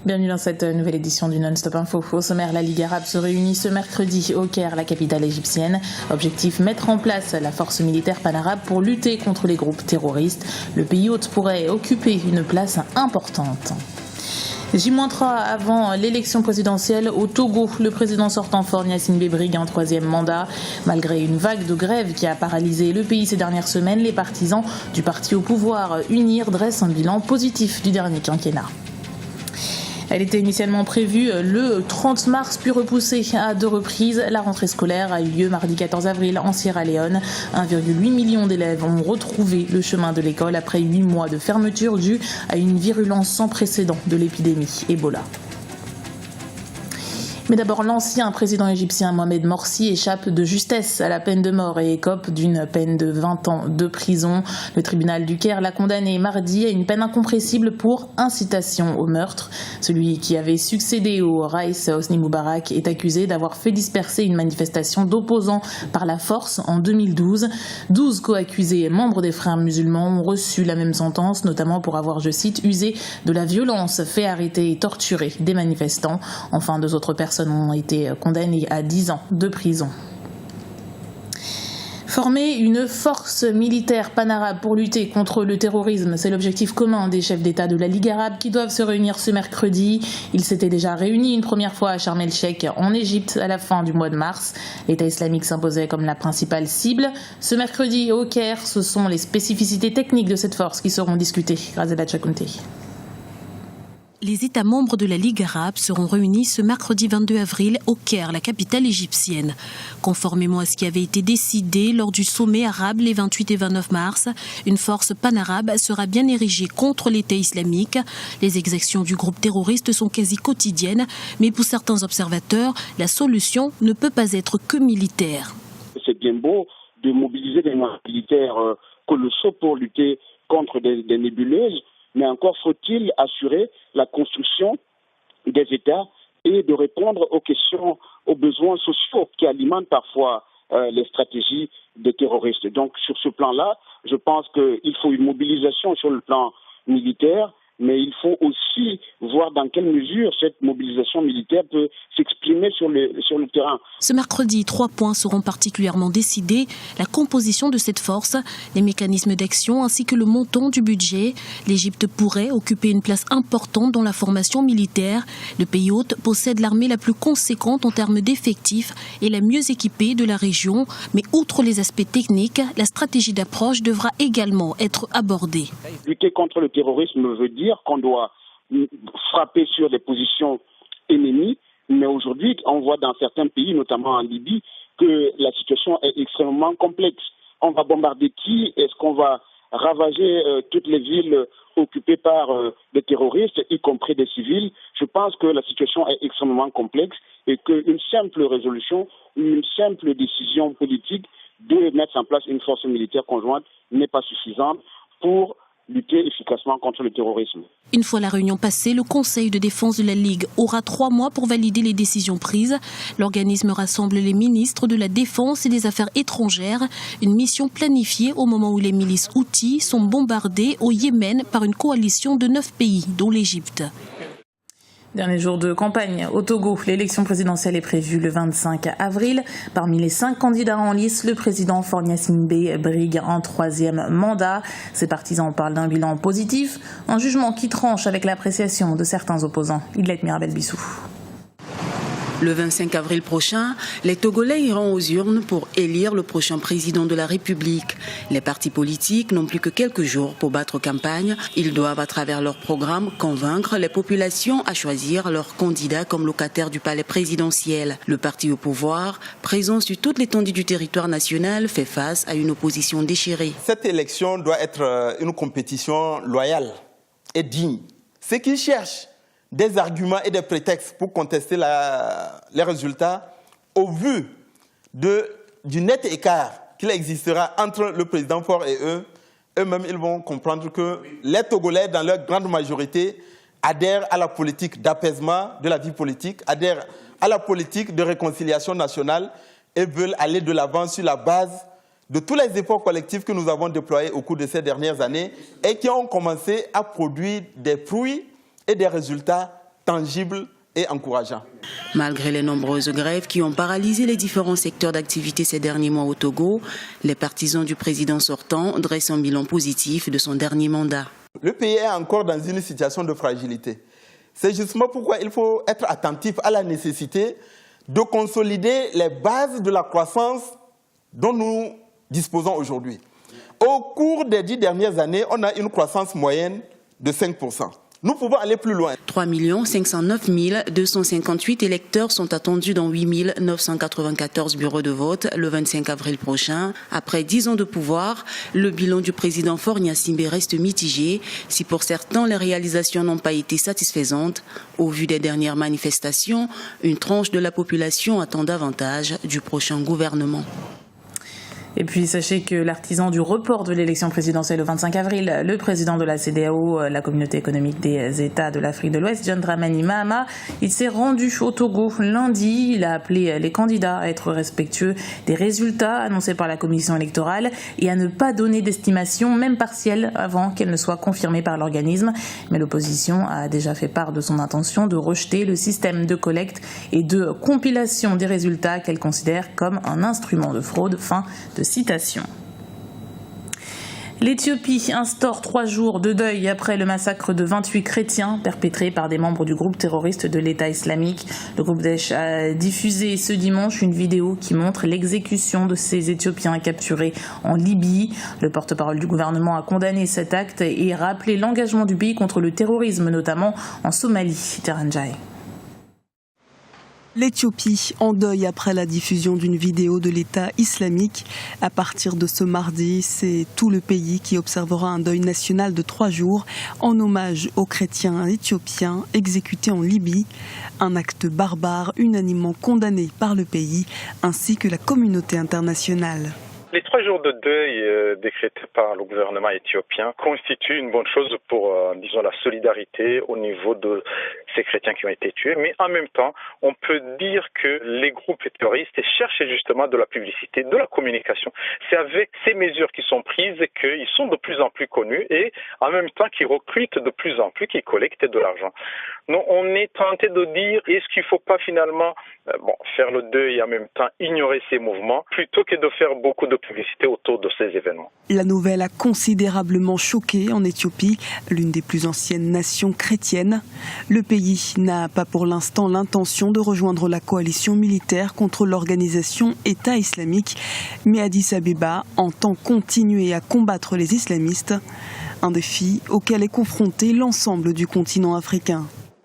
Bienvenue dans cette nouvelle édition du Non-Stop Info. Au sommaire, la Ligue arabe se réunit ce mercredi au Caire, la capitale égyptienne. Objectif, mettre en place la force militaire panarabe pour lutter contre les groupes terroristes. Le pays hôte pourrait occuper une place importante. J-3 avant l'élection présidentielle au Togo, le président sortant Faure Gnassingbé brigue un troisième mandat. Malgré une vague de grève qui a paralysé le pays ces dernières semaines, les partisans du parti au pouvoir UNIR dressent un bilan positif du dernier quinquennat. Elle était initialement prévue le 30 mars, puis repoussée à 2 reprises. La rentrée scolaire a eu lieu mardi 14 avril en Sierra Leone. 1,8 million d'élèves ont retrouvé le chemin de l'école après 8 mois de fermeture due à une virulence sans précédent de l'épidémie Ebola. Mais d'abord, l'ancien président égyptien Mohamed Morsi échappe de justesse à la peine de mort et écope d'une peine de 20 ans de prison. Le tribunal du Caire l'a condamné mardi à une peine incompressible pour incitation au meurtre. Celui qui avait succédé au Raïs Hosni Moubarak est accusé d'avoir fait disperser une manifestation d'opposants par la force en 2012. 12 co-accusés membres des frères musulmans ont reçu la même sentence, notamment pour avoir, je cite, usé de la violence, fait arrêter et torturer des manifestants. Enfin, 2 autres personnes ont été condamnées à 10 ans de prison. Former une force militaire panarabe pour lutter contre le terrorisme, c'est l'objectif commun des chefs d'État de la Ligue arabe qui doivent se réunir ce mercredi. Ils s'étaient déjà réunis une première fois à Sharm el-Sheikh en Égypte à la fin du mois de mars. L'État islamique s'imposait comme la principale cible. Ce mercredi au Caire, ce sont les spécificités techniques de cette force qui seront discutées. Razela Chakounté. Les États membres de la Ligue arabe seront réunis ce mercredi 22 avril au Caire, la capitale égyptienne. Conformément à ce qui avait été décidé lors du sommet arabe les 28 et 29 mars, une force panarabe sera bien érigée contre l'État islamique. Les exactions du groupe terroriste sont quasi quotidiennes, mais pour certains observateurs, la solution ne peut pas être que militaire. C'est bien beau de mobiliser des moyens militaires colossaux pour lutter contre des nébuleuses, mais encore faut-il assurer la construction des États et de répondre aux questions, aux besoins sociaux qui alimentent parfois les stratégies des terroristes. Donc sur ce plan-là, je pense qu'il faut une mobilisation sur le plan militaire, mais il faut aussi voir dans quelle mesure cette mobilisation militaire peut s'exprimer sur le terrain. Ce mercredi, 3 points seront particulièrement décidés. La composition de cette force, les mécanismes d'action ainsi que le montant du budget. L'Égypte pourrait occuper une place importante dans la formation militaire. Le pays hôte possède l'armée la plus conséquente en termes d'effectifs et la mieux équipée de la région. Mais outre les aspects techniques, la stratégie d'approche devra également être abordée. Lutter contre le terrorisme veut dire qu'on doit frapper sur des positions ennemies, mais aujourd'hui, on voit dans certains pays, notamment en Libye, que la situation est extrêmement complexe. On va bombarder qui? Est-ce qu'on va ravager toutes les villes occupées par des terroristes, y compris des civils? Je pense que la situation est extrêmement complexe et qu'une simple résolution ou une simple décision politique de mettre en place une force militaire conjointe n'est pas suffisante pour lutter efficacement contre le terrorisme. Une fois la réunion passée, le Conseil de défense de la Ligue aura 3 mois pour valider les décisions prises. L'organisme rassemble les ministres de la Défense et des Affaires étrangères. Une mission planifiée au moment où les milices Houthis sont bombardées au Yémen par une coalition de 9 pays, dont l'Égypte. Dernier jour de campagne au Togo, l'élection présidentielle est prévue le 25 avril. Parmi les 5 candidats en lice, le président Faure Gnassingbé brigue un 3e mandat. Ses partisans parlent d'un bilan positif, un jugement qui tranche avec l'appréciation de certains opposants. Idlette Mirabel-Bissou. Le 25 avril prochain, les Togolais iront aux urnes pour élire le prochain président de la République. Les partis politiques n'ont plus que quelques jours pour battre campagne. Ils doivent, à travers leur programme, convaincre les populations à choisir leur candidat comme locataire du palais présidentiel. Le parti au pouvoir, présent sur toute l'étendue du territoire national, fait face à une opposition déchirée. Cette élection doit être une compétition loyale et digne. Ceux qui cherchent des arguments et des prétextes pour contester les résultats, au vu du net écart qu'il existera entre le président Faure et eux-mêmes, ils vont comprendre que les Togolais, dans leur grande majorité, adhèrent à la politique d'apaisement de la vie politique, adhèrent à la politique de réconciliation nationale et veulent aller de l'avant sur la base de tous les efforts collectifs que nous avons déployés au cours de ces dernières années et qui ont commencé à produire des fruits et des résultats tangible et encourageant. Malgré les nombreuses grèves qui ont paralysé les différents secteurs d'activité ces derniers mois au Togo, les partisans du président sortant dressent un bilan positif de son dernier mandat. Le pays est encore dans une situation de fragilité. C'est justement pourquoi il faut être attentif à la nécessité de consolider les bases de la croissance dont nous disposons aujourd'hui. Au cours des 10 dernières années, on a une croissance moyenne de 5%. Nous pouvons aller plus loin. 3 509 258 électeurs sont attendus dans 8 994 bureaux de vote le 25 avril prochain. Après 10 ans de pouvoir, le bilan du président Faure Gnassingbé reste mitigé. Si pour certains les réalisations n'ont pas été satisfaisantes, au vu des dernières manifestations, une tranche de la population attend davantage du prochain gouvernement. Et puis sachez que l'artisan du report de l'élection présidentielle au 25 avril, le président de la CEDEAO, la communauté économique des États de l'Afrique de l'Ouest, John Dramani Mahama, il s'est rendu au Togo lundi. Il a appelé les candidats à être respectueux des résultats annoncés par la commission électorale et à ne pas donner d'estimation, même partielle, avant qu'elle ne soit confirmée par l'organisme. Mais l'opposition a déjà fait part de son intention de rejeter le système de collecte et de compilation des résultats qu'elle considère comme un instrument de fraude. Fin de citation. L'Éthiopie instaure 3 jours de deuil après le massacre de 28 chrétiens perpétrés par des membres du groupe terroriste de l'État islamique. Le groupe Daesh a diffusé ce dimanche une vidéo qui montre l'exécution de ces Éthiopiens capturés en Libye. Le porte-parole du gouvernement a condamné cet acte et rappelé l'engagement du pays contre le terrorisme, notamment en Somalie. Teranjai. L'Éthiopie en deuil après la diffusion d'une vidéo de l'État islamique. À partir de ce mardi, c'est tout le pays qui observera un deuil national de 3 jours en hommage aux chrétiens éthiopiens exécutés en Libye. Un acte barbare unanimement condamné par le pays ainsi que la communauté internationale. Les 3 jours de deuil décrétés par le gouvernement éthiopien constituent une bonne chose pour, disons, la solidarité au niveau de ces chrétiens qui ont été tués. Mais en même temps, on peut dire que les groupes terroristes cherchent justement de la publicité, de la communication. C'est avec ces mesures qui sont prises qu'ils sont de plus en plus connus et en même temps qu'ils recrutent de plus en plus, qu'ils collectent de l'argent. Donc on est tenté de dire, est-ce qu'il ne faut pas finalement faire le deuil et en même temps ignorer ces mouvements plutôt que de faire beaucoup de publicité autour de ces événements. La nouvelle a considérablement choqué en Éthiopie, l'une des plus anciennes nations chrétiennes. Le pays n'a pas pour l'instant l'intention de rejoindre la coalition militaire contre l'organisation État islamique, mais Addis Abeba entend continuer à combattre les islamistes, un défi auquel est confronté l'ensemble du continent africain.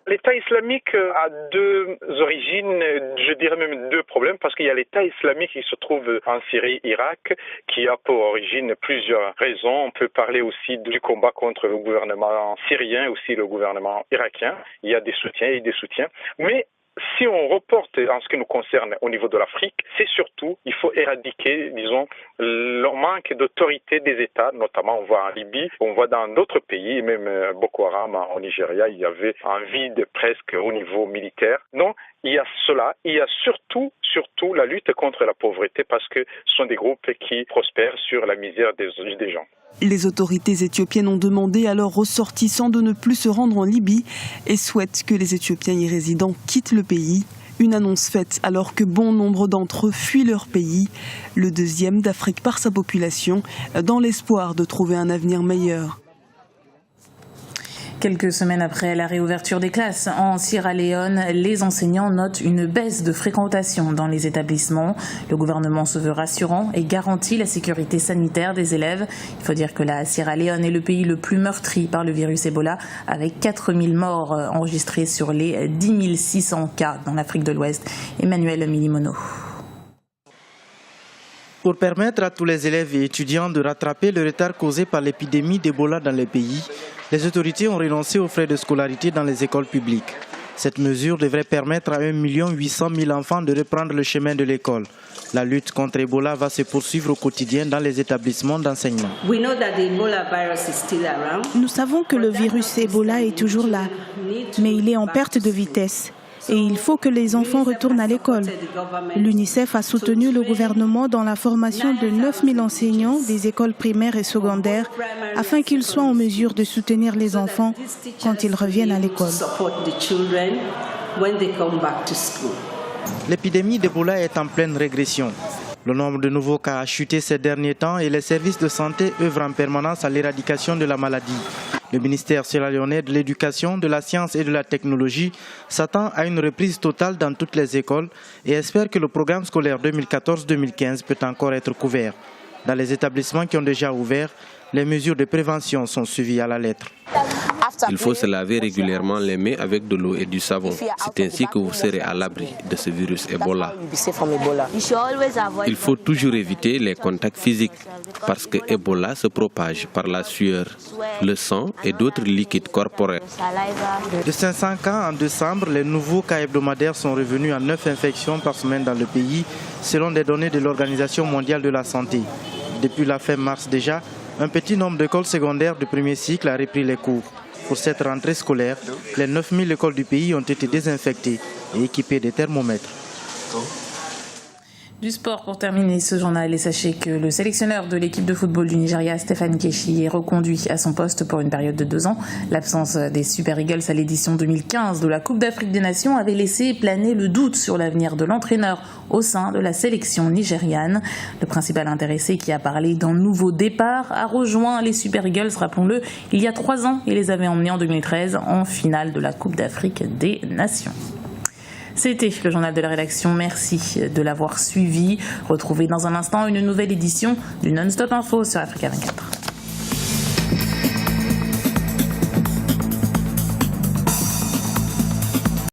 L'État islamique a 2 origines, je dirais même 2 problèmes, parce qu'il y a l'État islamique qui se trouve en Syrie, Irak, qui a pour origine plusieurs raisons. On peut parler aussi du combat contre le gouvernement syrien, aussi le gouvernement irakien. Il y a des soutiens et des soutiens. Mais si on reporte en ce qui nous concerne au niveau de l'Afrique, c'est surtout, il faut éradiquer, disons, le manque d'autorité des États, notamment on voit en Libye, on voit dans d'autres pays, même Boko Haram au Nigeria, il y avait un vide presque au niveau militaire. Donc, il y a cela, il y a surtout la lutte contre la pauvreté parce que ce sont des groupes qui prospèrent sur la misère des gens. Les autorités éthiopiennes ont demandé à leurs ressortissants de ne plus se rendre en Libye et souhaitent que les Éthiopiens y résidant quittent le pays. Une annonce faite alors que bon nombre d'entre eux fuient leur pays, le 2e d'Afrique par sa population, dans l'espoir de trouver un avenir meilleur. Quelques semaines après la réouverture des classes en Sierra Leone, les enseignants notent une baisse de fréquentation dans les établissements. Le gouvernement se veut rassurant et garantit la sécurité sanitaire des élèves. Il faut dire que la Sierra Leone est le pays le plus meurtri par le virus Ebola, avec 4000 morts enregistrés sur les 10 600 cas dans l'Afrique de l'Ouest. Emmanuel Milimono. Pour permettre à tous les élèves et étudiants de rattraper le retard causé par l'épidémie d'Ebola dans le pays, les autorités ont renoncé aux frais de scolarité dans les écoles publiques. Cette mesure devrait permettre à 1 800 000 enfants de reprendre le chemin de l'école. La lutte contre Ebola va se poursuivre au quotidien dans les établissements d'enseignement. Nous savons que le virus Ebola est toujours là, mais il est en perte de vitesse. et il faut que les enfants retournent à l'école. L'UNICEF a soutenu le gouvernement dans la formation de 9000 enseignants des écoles primaires et secondaires afin qu'ils soient en mesure de soutenir les enfants quand ils reviennent à l'école. L'épidémie d'Ebola est en pleine régression. Le nombre de nouveaux cas a chuté ces derniers temps et les services de santé œuvrent en permanence à l'éradication de la maladie. Le ministère sierra-léonais de l'Éducation, de la Science et de la Technologie s'attend à une reprise totale dans toutes les écoles et espère que le programme scolaire 2014-2015 peut encore être couvert. Dans les établissements qui ont déjà ouvert, les mesures de prévention sont suivies à la lettre. Il faut se laver régulièrement les mains avec de l'eau et du savon. C'est ainsi que vous serez à l'abri de ce virus Ebola. Il faut toujours éviter les contacts physiques parce que Ebola se propage par la sueur, le sang et d'autres liquides corporels. De 500 cas en décembre, les nouveaux cas hebdomadaires sont revenus à 9 infections par semaine dans le pays, selon des données de l'Organisation mondiale de la santé. Depuis la fin mars déjà, un petit nombre d'écoles secondaires de premier cycle a repris les cours. Pour cette rentrée scolaire, les 9000 écoles du pays ont été désinfectées et équipées de thermomètres. Du sport pour terminer ce journal et sachez que le sélectionneur de l'équipe de football du Nigeria, Stéphane Keshi, est reconduit à son poste pour une période de 2 ans. L'absence des Super Eagles à l'édition 2015 de la Coupe d'Afrique des Nations avait laissé planer le doute sur l'avenir de l'entraîneur au sein de la sélection nigériane. Le principal intéressé qui a parlé d'un nouveau départ a rejoint les Super Eagles, rappelons-le, il y a 3 ans et les avait emmenés en 2013 en finale de la Coupe d'Afrique des Nations. C'était le journal de la rédaction. Merci de l'avoir suivi. Retrouvez dans un instant une nouvelle édition du Non-Stop Info sur Africa 24.